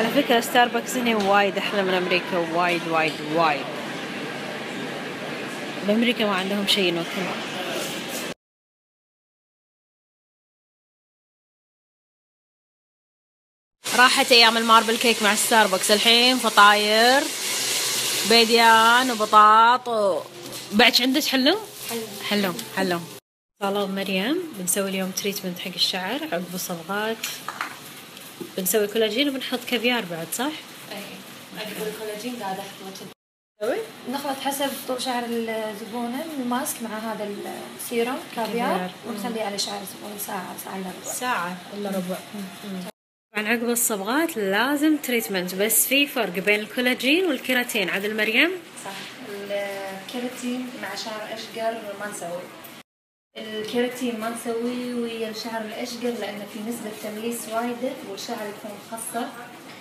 على فكرة ستاربكس هنا وايد أحلى من أمريكا، وايد وايد وايد. بأمريكا ما عندهم شيء نوكل. راحت أيام الماربل كيك مع ستاربكس، الحين فطاير بيديان وبطاط بعد عندك حلو؟ حلو حلو. صالون مريم بنسوي اليوم تريتمنت حق الشعر عقب الصبغات، بنسوي كولاجين وبنحط كافيار بعد، صح؟ اي عقب الكولاجين قاعدة اخذ نخلط حسب طول شعر الزبونة الماسك مع هذا السيروم كافيار ونخليه على شعر الزبونة ساعة إلا ربع. ساعة إلا ربع. طبعا عقب الصبغات لازم تريتمنت، بس في فرق بين الكولاجين والكيراتين عدل مريم؟ صح. الكيراتين مع شعر أشقر ما نسوي، الكيراتين ما نسويه ويا الشعر الأشقر لأن في نسبة تمليس وايدة والشعر يكون مخصر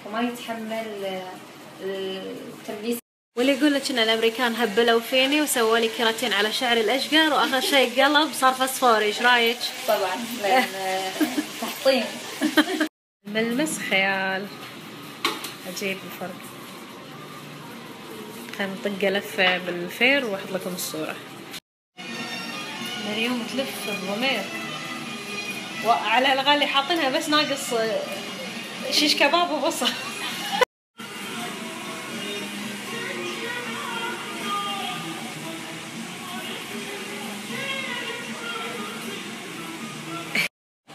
وما يتحمل التمليس. واللي يقول لك ان الامريكان هبلوا فيني وسووا لي كيراتين على شعري الاشقر واخر شيء قلب صار فسفوري، ايش رايك؟ طبعا لان تحطيم. ملمس خيال عجيب الفرق. خلينا نطق لفه بالفير واحط لكم الصوره. مريم تلف الضمير وعلى الاقل حاطينها بس ناقص شيش كباب وبصل.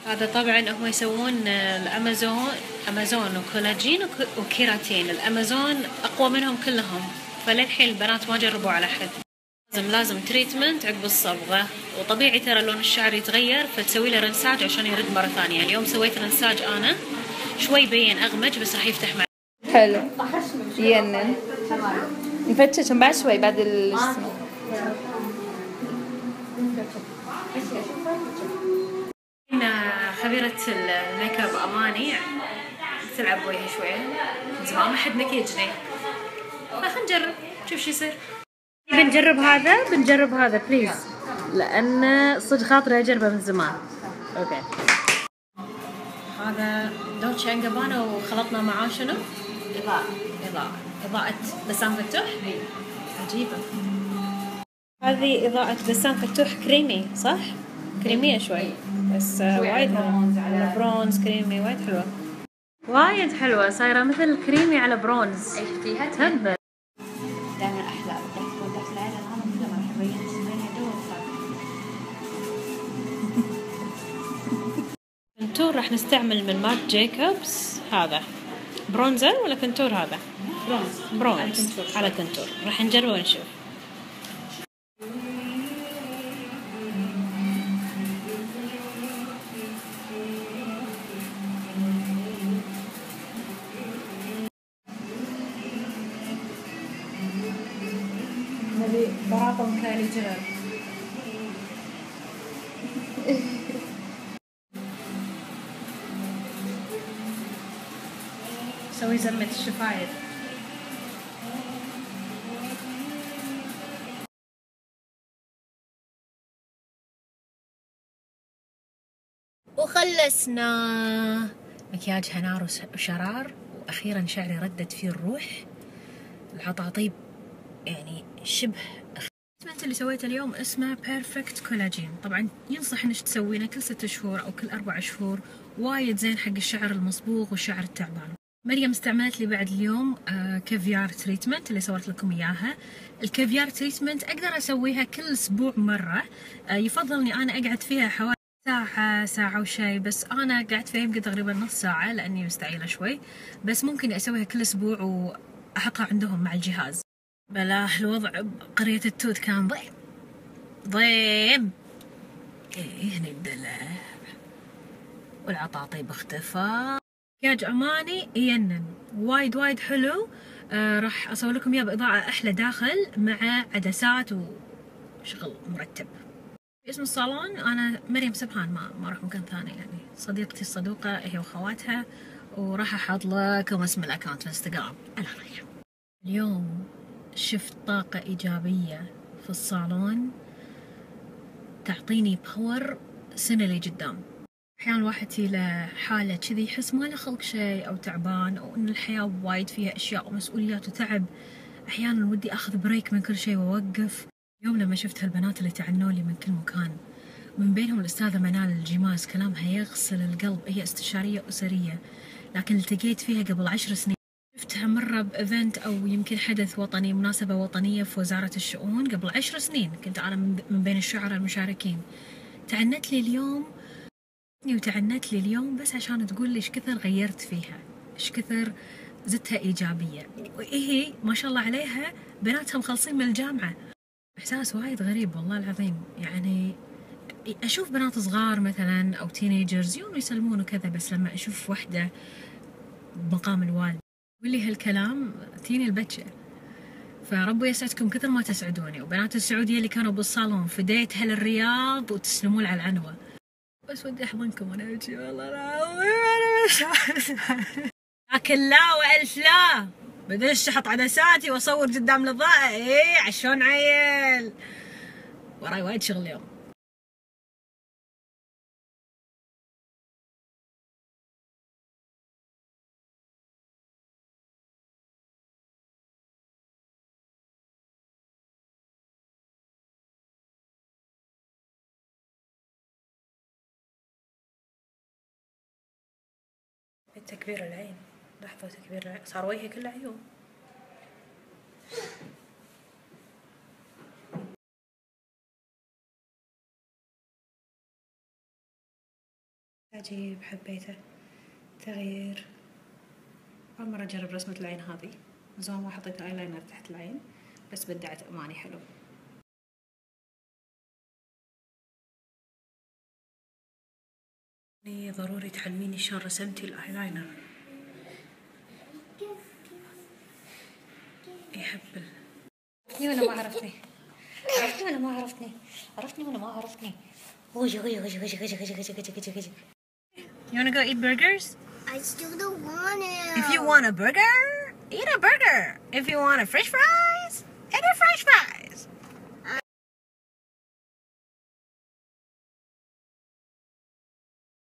هذا طبعا هم يسوون الامازون وكولاجين وكيراتين. الامازون اقوى منهم كلهم، فللحين البنات ما جربوا على حد. لازم تريتمنت عقب الصبغه، وطبيعي ترى لون الشعر يتغير فتسوي له رنساج عشان يرد مره ثانيه. اليوم سويت رنساج انا شوي بين اغمج بس راح يفتح معي. حلو ينن نفتش بعد شوي بعد الجسم. خبيرة الميك اب أماني تلعب وجهي شوية من زمان ما حد مكيجني، فخلنا نجرب شوف شو يصير. بنجرب هذا بليز لأن صدق خاطري أجربه من زمان. أوكي هذا دوتشي أند جابانا وخلطنا معاه شنو؟ إضاءة بسام فتوح عجيبة. هذه إضاءة بسام فتوح كريمي صح؟ كريمية شوي بس وايد على برونز كريمي وايد حلوة، وايد حلوة صايرة مثل كريمي على برونز. اي شفتيها؟ تهبل دائما احلى تحت العين انا كذا ما راح ابين بينها كنتور راح نستعمل من مارك جايكوبس. هذا برونزر ولا كنتور؟ هذا برونز على كنتور. راح نجربه ونشوف. هذه براطم كايلي جينر. سوي زمة الشفايف. وخلصنا مكياج هنار وشرار، واخيرا شعري ردت فيه الروح. العطاطيب يعني شبه. التريتمنت اللي سويته اليوم اسمه بيرفكت كولاجين. طبعا ينصح انك تسوينه كل 6 شهور او كل 4 شهور، وايد زين حق الشعر المصبوغ والشعر التعبان. مريم استعملت لي بعد اليوم كافيار تريتمنت اللي صورت لكم اياها. الكافيار تريتمنت اقدر اسويها كل اسبوع مره، يفضل اني انا اقعد فيها حوالي ساعة وشي، بس انا قعدت فيها يمكن تقريبا نص ساعة لاني مستعجلة شوي، بس ممكن اسويها كل اسبوع واحطها عندهم مع الجهاز. بلا الوضع بقرية التوت كان ضيم. ايه هنا الدلع والعطاطيب اختفى. مكياج اماني ينن وايد حلو. راح اسوي لكم اياه باضاءة احلى داخل مع عدسات وشغل مرتب. اسم الصالون انا مريم سبحان، ما اروح مكان ثاني، يعني صديقتي الصدوقة هي وخواتها، وراح احط لكم اسم الاكونت في انستغرام. انا رايحة اليوم شفت طاقة إيجابية في الصالون تعطيني باور سنة لقدام. أحيانا الواحد له حالة كذي يحس ما له خلق شيء أو تعبان أو إن الحياة وايد فيها أشياء ومسؤوليات وتعب. أحيانا ودي أخذ بريك من كل شيء وأوقف. اليوم لما شفت هالبنات اللي تعنوا لي من كل مكان، من بينهم الأستاذة منال الجماز، كلامها يغسل القلب. هي استشارية أسرية لكن التقيت فيها قبل 10 سنين. شفتها مرة بإيفنت أو يمكن حدث وطني، مناسبة وطنية في وزارة الشؤون قبل 10 سنين، كنت أنا من بين الشعراء المشاركين. تعنت لي اليوم وتعنت لي اليوم بس عشان تقول لي ايش كثر غيرت فيها، ايش كثر زدتها إيجابية. وهي ما شاء الله عليها بناتها مخلصين من الجامعة. إحساس وايد غريب والله العظيم. يعني أشوف بنات صغار مثلا أو تينيجرز يوم يسلمون وكذا، بس لما أشوف وحدة بمقام الوالد تقول لي هالكلام تيني البتشة. فربو يسعدكم كثر ما تسعدوني. وبنات السعودية اللي كانوا بالصالون فديت هل الرياض وتسلمون على العنوة. بس ودي أحضنكم وأنا أبكي والله العظيم. أنا مش عارفة. لكن لا وألف لا، بدش أحط عدساتي وأصور قدام الإضاءة. إيه عشان عيل وراي وايد شغل اليوم. تكبير العين، لحظة تكبير العين، صار وجهي كله عيون. عجيب، حبيته. تغيير. أول مرة أجرب رسمة العين هذه، من زمان ما حطيت آيلاينر تحت العين، بس بدعت أماني حلو. ضروري تعلميني شلون رسمتي الآيلاينر. يهبل. عرفتني ولا ما عرفتني؟ عرفتني ولا ما عرفتني؟ عرفتني ولا ما عرفتني؟ غجي غجي غجي غجي غجي غجي غجي غجي غجي غجي. You wanna go eat burgers? I still don't want it. If you want a burger, eat a burger. If you want a French fries, eat a French fries.